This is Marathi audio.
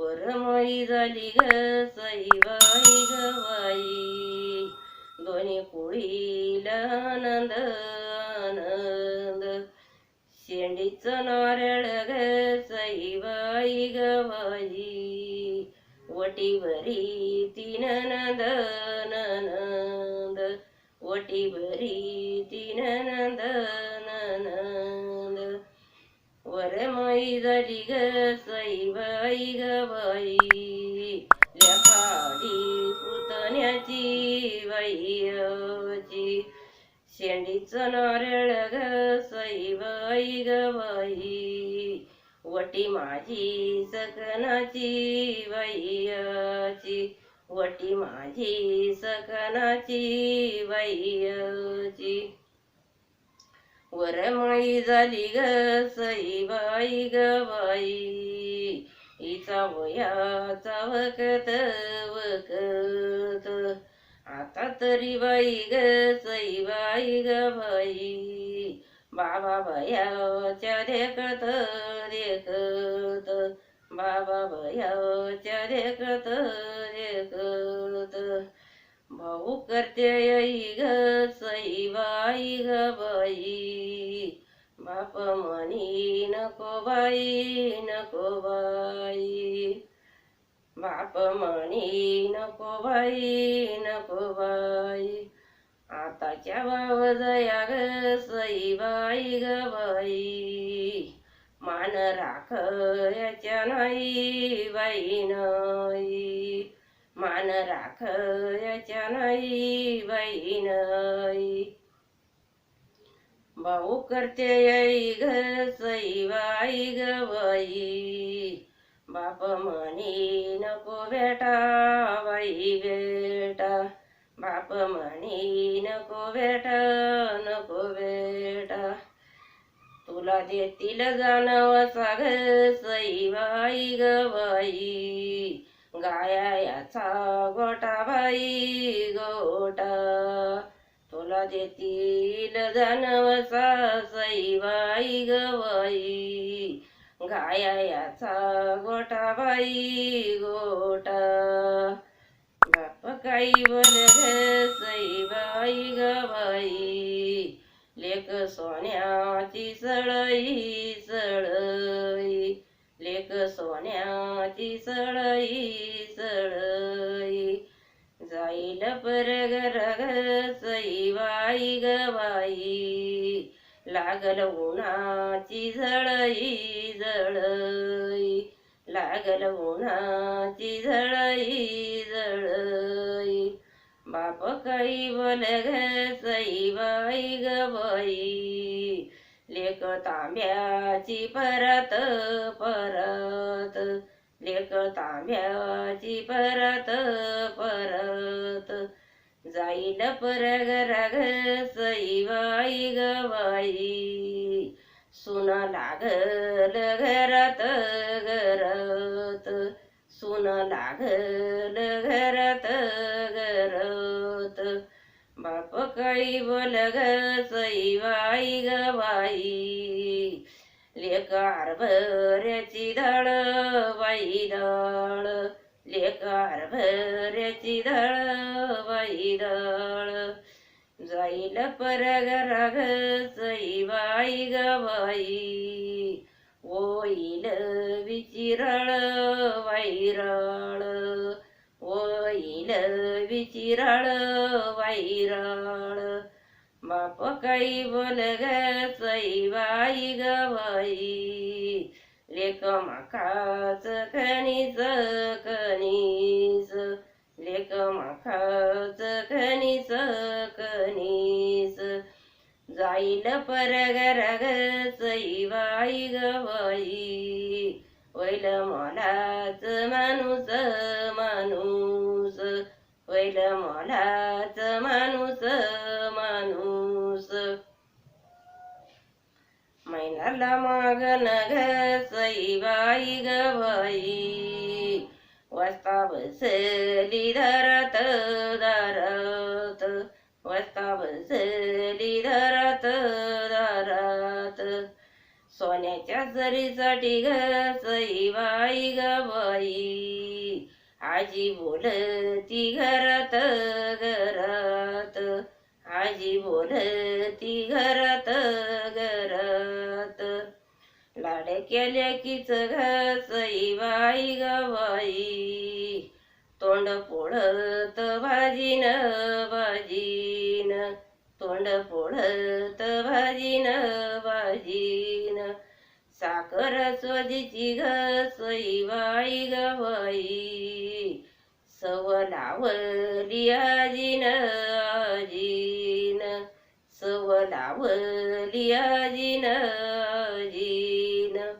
वरमई झाली ग सईबाई ग बाई, दोन्ही कुळीला आनंद आनंद. शेंडीचं नारळ ग सईबाई ग बाई, वटीभरी तीन नंद नंद, वटीभरी तीन नंद नंद. वरमई झाली ग सईबाई ग बाई, लेखाडी पुतण्याची बाईची. शेंडीचं नारळ ग सईबाई ग बाई, वटी माझी सकनाची बाईची, वटी माझी सकनाची बाईची. वरमई झाली ग सईबाई ग बाई, हिचा वयाचा वखत वखत. आता तरी बाई ग सईबाई ग बाई, बाबा भयाच्या देखत देखत, बाबा भयाच्या देखत देखत. भाऊ करते आई ग सईबाई ग बाई, बाप म्हणी नको बाई नको बाई, बाप म्हणी नको बाई नको बाई. आताच्या बावजया ग सईबाई ग बाई, मान राखयाच्या नाही बाई नाही, मान राखयाच्या नाही बाई नाही. भाऊ करते आई ग सईबाई ग बाई, बाप म्हणी नको बेटा बाई बेटा, बाप म्हणी नको बेटा नको बेटा. तुला देतील जानवसा ग सईबाई ग बाई, गायाचा गोटा बाई गोटा. तुला देतील जानवसा सईबाई ग बाई, गायाचा गोटा बाई गोटा. बाप काही बोल ग सईबाई ग बाई, लेक सोन्याची सळई सळई, लेक सोन्याची सळई सळई. जाईल परगर ग सईबाई ग बाई, लागल उन्हाची झळई झळई, लागल उन्हाची झळई झळई. बाप काही बोल ग सईबाई ग बाई, लेक तांब्याची परत परत, लेक तांब्याची परत परत. जाईल परगर ग सईबाई ग बाई, सुन लागल घरात घरात, सुन लागल घरात घरात. बाप काही बोल ग सईबाई ग बाई, लेक हरभऱ्याची डाळ बाई डाळ, लेक हरभऱ्याची डाळ बाई डाळ. जाईल परगर ग सईबाई ग बाई, होईल विचिराळ वैराळ, होईल विचिराळ वैराळ. बाप काही बोल ग सईबाई ग बाई, लेक माखाच खनीच कनीस, लेक माखाच खनीच कनीस. जाईल परगर ग सईबाई ग बाई, होईल मोलाच माणूस माणूस, होईल मोलाच माणूस माणूस. मैनाला मागन ग सईबाई ग बाई, वाजता बसली दारात दारात, वाजता बसली दारात दारात. सोन्याच्या सरीसाठी ग सईबाई ग बाई, आजी बोलती घरात घरात, आजी बोलती घरात घरात, लाडक्या लेकीच ग सईबाई ग बाई, तोंड पोळत भाजीन भाजीन, तोंड पोळत भाजीन भाजीन, साखर स्वजीची ग सईबाई ग बाई, सव लावली आजीन आजीन, सव लावली आजीन